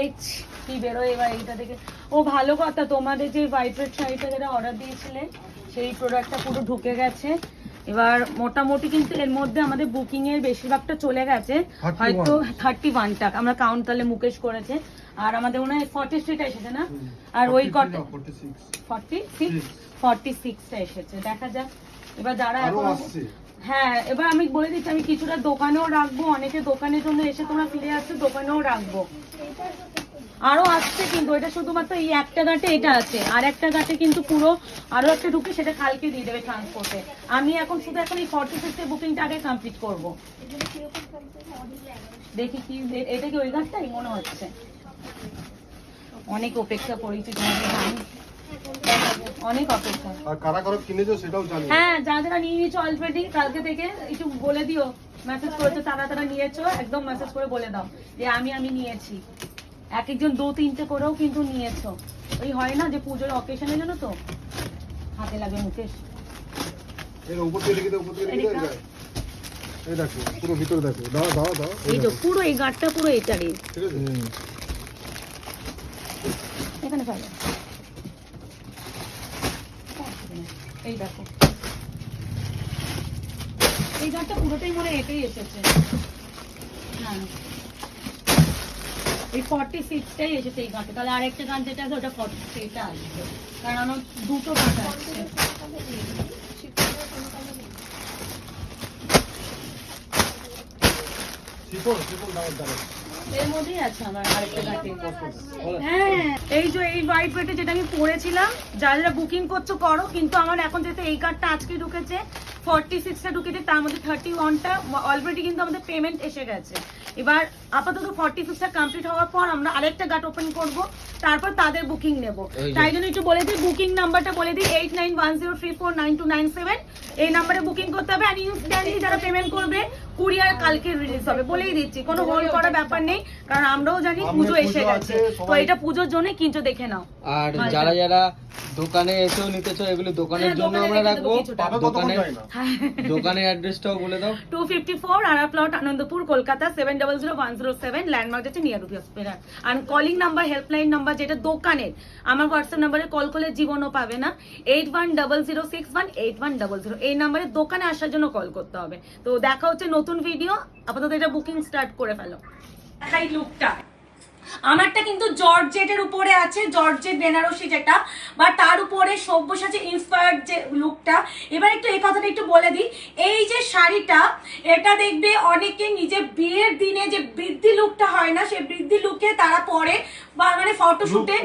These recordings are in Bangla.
দেখছি কি বেরোয় এবার এইটা দেখে। ও ভালো কথা, তোমাদের যে ভাইব্রেট শাড়িটা যেটা অর্ডার দিয়েছিলে সেই প্রোডাক্টটা পুরো ঢুকে গেছে। এবার মোটামুটি কিন্তু এর মধ্যে আমাদের বুকিং এর বেশিরভাগটা চলে গেছে, হয়তো 31 টাকা আমরা কাউন্ট তাহলে মুকেশ করেছে। আর আমাদের মনে হয় 43টা এসেছে না, আর ওই কটা 46টা এসেছে। দেখা যাক এবার যারা এখন। হ্যাঁ এবার আমি বলে দিচ্ছি, আমি কিছুটা দোকানেও রাখবো, অনেকে দোকানের জন্য এসে তোমরা ফিরে আসছো, দোকানেও রাখবো। আরো আসছে কিন্তু এটা শুধুমাত্র এই একটা ঘাটে এটা আছে, আর একটা ঘাটে কিন্তু পুরো আরো একটা ঢুকে, সেটা কালকে দিয়ে দেবে ট্রান্সপোর্টে। আমি এখন শুধু এখন এই 46 এর বুকিংটা আগে কমপ্লিট করবো। দেখি কি এটা কি ওই ঘাটটাই মনে হচ্ছে। অনেক অপেক্ষা করেছি তোমাদের, অনেক অপেক্ষা। আর কারা কারা কিনেছো সেটাও জানি। হ্যাঁ যারা যারা নিয়ে নিয়েছো অলরেডি কালকে থেকে একটু বলে দিও, মেসেজ করেছো তারা তারা নিয়েছো, একদম মেসেজ করে বলে দাও যে আমি নিয়েছি। এক একজন 2-3টে করেও কিন্তু নিয়েছো। ওই হয় না যে পুজোর অকেশনের জন্য তো হাতে লাগে মুকেশ। এর উপর থেকে দেখো, উপর থেকে দেখো, এই দেখো পুরো ভিতর দেখো, দাও দাও দাও, এই যে পুরো এই গাঁটটা পুরো এটারই, ঠিক আছে। এখানে ফেলো, এই দেখো এই গাঁটটা পুরোটাই মনে এটাই এসেছে। না এই 46টাই এসেছে এই গাঁটে, তাহলে আরেকটা গান যেটা আছে ওটা 43টা আসবে, কারণ আমার দুটো গাঁট আছে। এর মধ্যেই আছে আমার আরেকটা গাঁটে। হ্যাঁ এই যে এই হোয়াইট পেটে যেটা আমি পরেছিলাম, যারা যারা বুকিং করছো করো, কিন্তু আমার এখন যেহেতু এই কার্ডটা আজকে ঢুকেছে 46টা ঢুকেছে, তার মধ্যে 31টা অলরেডি কিন্তু আমাদের পেমেন্ট এসে গেছে। এবার আপাতত 46টা কমপ্লিট হওয়ার পর আমরা আরেকটা গাট ওপেন করব, তারপর তাদের বুকিং নেব। তাই জন্য একটু বলে দিই, বুকিং নাম্বারটা বলে দিই 8910349297। এই নাম্বারে বুকিং করতে হবে। আর ইনস্ট্যান্টলি যারা পেমেন্ট করবে কুরিয়ার কালকে রিলিজ হবে, বলেই দিচ্ছি, কোনো হোল্ড করার ব্যাপার নেই, কারণ আমরাও জানি পুজো এসে গেছে, তো এটা পুজোর জন্যই কিন্তু দেখে নাও। আর যারা যারা দোকানে এসেও নিতে চাও, এগুলো দোকানের জন্য আমরা রাখবো। দোকানের অ্যাড্রেসটাও বলে দাও। 254 আরা প্লট, আনন্দপুর, কলকাতা 700107, ল্যান্ডমার্ক আছে near Ruby hospital. Are calling number, helpline number যেটা দোকানের, আমার হোয়াটসঅ্যাপ নাম্বারে কল করলে জীবনও পাবে না, 8100618100, এই নাম্বারে দোকানে আসার জন্য কল করতে হবে। তো দেখা হচ্ছে নতুন ভিডিও, আপাতত এটা বুকিং স্টার্ট করে ফেলো। এই লুকটা আমারটা কিন্তু জর্জেটের উপরে আছে, জর্জেট বেনারসি যেটা, বা তার উপরে সব্যসাচী ইন্সপায়ার্ড যে লুকটা। এবার একটু এই কথাটা একটু বলে দিই, এই যে শাড়িটা এটা দেখবে অনেকে নিজে বিয়ের দিনে যে বৃদ্ধি লুকটা হয় না, সেই বৃদ্ধি লুকে তারা পরে বা মানে ফটোশুটে,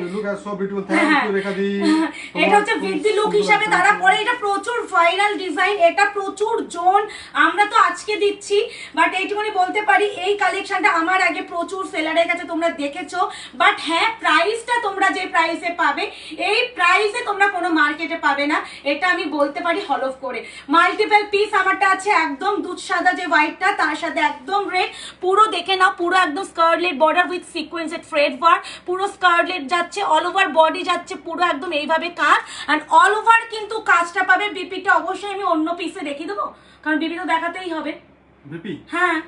এটা হচ্ছে বৃদ্ধি লুক হিসাবে তারা পরে। এটা প্রচুর ভাইরাল ডিজাইন, এটা প্রচুর জোন, আমরা তো আজকে দিচ্ছি, বাট এইটুকুনি বলতে পারি এই কালেকশনটা আমার আগে প্রচুর সেলারের কাছে তোমরা দেখেছো। বাট হ্যাঁ প্রাইসটা তোমরা যে প্রাইসে পাবে, এই প্রাইসে তোমরা কোনো মার্কেটে পাবে না, এটা আমি বলতে পারি হলফ করে। মাল্টিপল পিস আমারটা আছে, একদম দুধ সাদা যে হোয়াইটটা, তার সাথে একদম রেড, পুরো দেখে নাও, পুরো একদম স্কার্টলেট বর্ডার উইথ সিকোয়েন্সেড থ্রেড ওয়ার্ক, পুরো স্কার্টলেট যাচ্ছে, অল ওভার বডি যাচ্ছে পুরো একদম এইভাবে কাজ, আর অল ওভার কিন্তু কাজটা পাবে। বিপিটা অবশ্যই আমি অন্য পিসে দেখিয়ে দেবো, কারণ বিপি তো দেখাতেই হবে। বিপি হ্যাঁ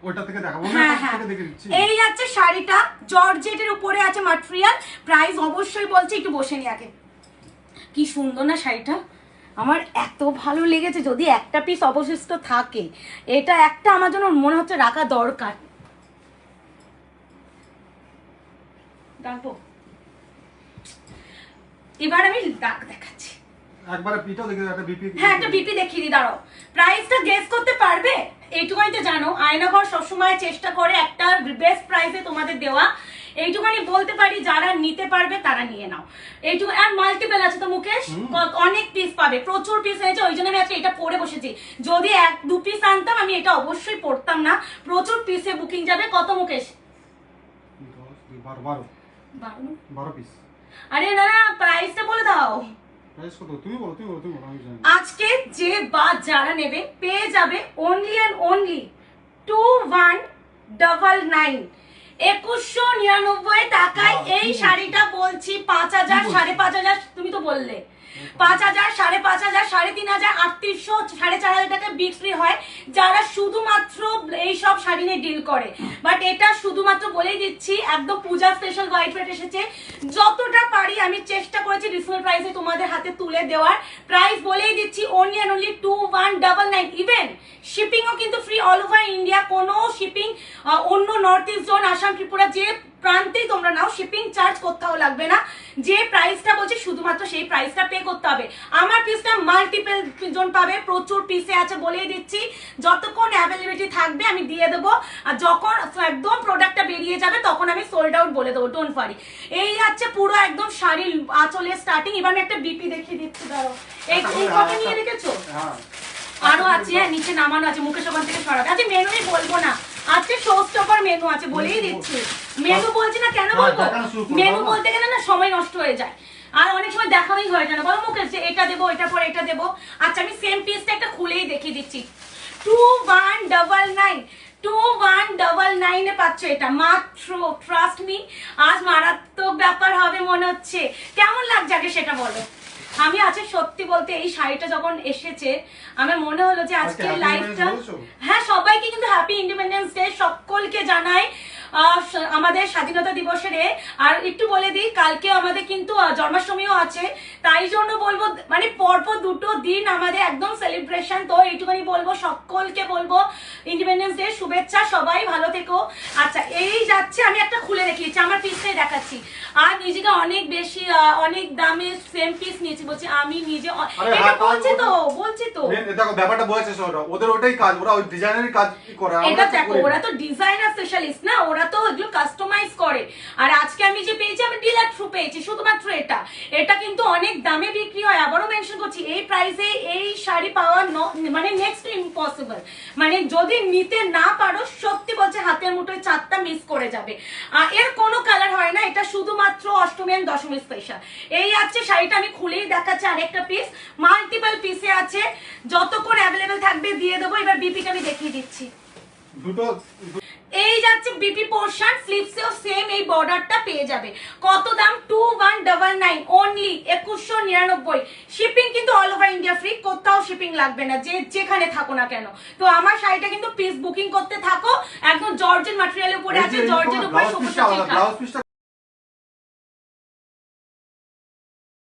ওটা থেকে দেখাবো, এই আছে শাড়িটা, জর্জেটের উপরে আছে ম্যাটেরিয়াল, প্রাইস অবশ্যই বলছি, একটু বসে নি আগে। কি সুন্দর না শাড়িটা, আমার এত ভালো লেগেছে। যদি একটা পিস অবশিষ্ট থাকে, এটা একটা আমার জন্য মনে হচ্ছে রাখা দরকার। এবার আমি দাগ দেখাচ্ছি, একবার পিটাও দেখে একটা বিপি, হ্যাঁ একটা বিপি দেখিয়ে দিই, দাঁড়াও। প্রাইসটা গেস করতে পারবে? এইটুকুনি তো জানো আয়নাঘর সবসময় চেষ্টা করে একটা বেস্ট প্রাইসে তোমাদের দেওয়া, এইটুকুনি বলতে পারি, যারা নিতে পারবে তারা নিয়ে নাও। এইটুকু, আর মাল্টিপল আছে তো মুকেশ, অনেক পিস পাবে, প্রচুর পিস এনেছে, ওই জন্য আমি আজকে এটা পরে বসেছি। যদি 1-2 পিস আনতাম আমি এটা অবশ্যই পড়তাম না, প্রচুর পিসে বুকিং যাবে। কত মুকেশ? 12 পিস। আরে না না প্রাইসটা বলে দাও, আজকে যে বা যারা নেবে পেয়ে যাবে অনলি অ্যান্ড অনলি 2199, 2199 টাকায় এই শাড়িটা বলছি 5000 5,500, তুমি তো বললে 5,000, 5,500, 3,500, 3,800, 4,500 টাকা বিক্রি হয় যারা শুধুমাত্র এইসব শাড়ি নিয়ে ডিল করে। বাট এটা শুধুমাত্র বলেই দিচ্ছি, একদম পূজা স্পেশাল হোয়াইট রেট এসেছে। যতটা পারি আমি চেষ্টা করেছি রিজনেবল প্রাইসে তোমাদের হাতে তুলে দেওয়ার। প্রাইস বলেই দিচ্ছি অনলি অ্যান্ড অনলি 2199। ইভেন শিপিংও কিন্তু ফ্রি অল ওভার ইন্ডিয়া। কোনো শিপিং অন্য north east zone, Assam, Tripura যে প্রান্তেই তোমরা নাও, শিপিং চার্জ কোথাও লাগবে না। যে প্রাইসটা বলছি শুধুমাত্র সেই প্রাইসটা পে করতে হবে। আমার পিসটা মাল্টিপল জন পাবে, প্রচুর পিসে আছে বলেই দিচ্ছি। যতক্ষণ অ্যাভেলেবিলিটি থাকবে আমি দিয়ে দেবো, আর যখন একদম প্রোডাক্টটা বেরিয়ে যাবে তখন আমি সোল্ড আউট বলে দেবো, ডোন্ট ওয়ারি। এই আছে পুরো একদম শাড়ির আঁচলের স্টার্টিং। এবার আমি একটা বিপি দেখিয়ে দিচ্ছি, দাঁড়াও। এই কটা নিয়ে রেখেছো? আরো আছে, নিচে নামানো আছে, মুখেশ ওখান থেকে সরাবে। আচ্ছা মেনুই বলবো না, আজকে শো স্টপার মেনু আছে বলেই দিচ্ছি। মেনু বলছি না কেন বলবো, মেনু বলতে গেলে না সময় নষ্ট হয়ে যায়, আর অনেক সময় দেখানোই হয় না। বলো মুখেশ যে এটা দেবো, এটা পরে এটা দেবো। আচ্ছা আমি সেম পিসটা একটা খুলেই দেখিয়ে দিচ্ছি। 2199, 2199 এ পাচ্ছ এটা মাত্র। ট্রাস্ট মি, আজ মারাত্মক ব্যাপার হবে মনে হচ্ছে। কেমন লাগছে আগে সেটা বলো। আমি আজকে সত্যি বলতে এই শাড়িটা যখন এসেছে আমার মনে হলো যে আজকে লাইফটা, হ্যাঁ সবাইকে কিন্তু হ্যাপি ইন্ডিপেন্ডেন্স ডে সকলকে জানাই, আমাদের স্বাধীনতা দিবসের। আর একটু বলে দিই কালকে আমাদের কিন্তু জন্মাষ্টমীও আছে, তাই জন্য বলবো মানে পরপর দুটো দিন আমাদের একদম সেলিব্রেশন। তো এইটুখানি বলবো, সকলকে বলবো ইন্ডিপেন্ডেন্স ডে শুভেচ্ছা, সবাই ভালো থেকো। আচ্ছা এই যাচ্ছে, আমি একটা খুলে দেখিয়েছি, আমার পিসটাই দেখাচ্ছি। আর নিজেকে অনেক বেশি অনেক দামে সেম পিস নিয়েছি বলছি, আমি নিজে এটা বলছি তো দেখো ব্যাপারটা বলেছে ওদের ওটাই কাজ, ওরা ওই ডিজাইনারের কাজ করে। এটা দেখো ওরা তো ডিজাইনার স্পেশালিস্ট না, ওরা তো এগুলো কাস্টমাইজ করে। আর আজকে আমি যে পেয়েছি আমি ডিলার থ্রু পেয়েছি শুধুমাত্র এটা। এটা কিন্তু অনেক দামে বিক্রি হয়, আবারও মেনশন করছি এই প্রাইসে এই শাড়ি পাওয়া মানে নেক্সট ইম্পসিবল। মানে যদি নিতে না পারো সত্যি বলছে হাতের মুঠোয় 4টা মিস করে যাবে। এর কোনো কালার হয় না, এটা শুধুমাত্র অষ্টমী আর দশমী স্পেশাল। এই আছে শাড়িটা, আমি খুলেই দেখাচ্ছি আরেকটা পিস, মাল্টিপল পিসে আছে, যতক্ষণ অ্যাভেলেবেল থাকবে দিয়ে দেবো। এবার বিপিটা আমি দেখিয়ে দিচ্ছি। দুটো এই যাচ্ছে বিপি পোর্শন, স্লিপসেও সেম এই বর্ডারটা পেয়ে যাবে। কত দাম? 2199 অনলি 2199। শিপিং কিন্তু অল ওভার ইন্ডিয়া ফ্রি, কোথাও শিপিং লাগবে না, যে যেখানে থাকো না কেন। তো আমার শাড়িটা কিন্তু পিস বুকিং করতে থাকো, একদম জর্জেট ম্যাটেরিয়ালের উপরে আছে, জর্জেট উপরে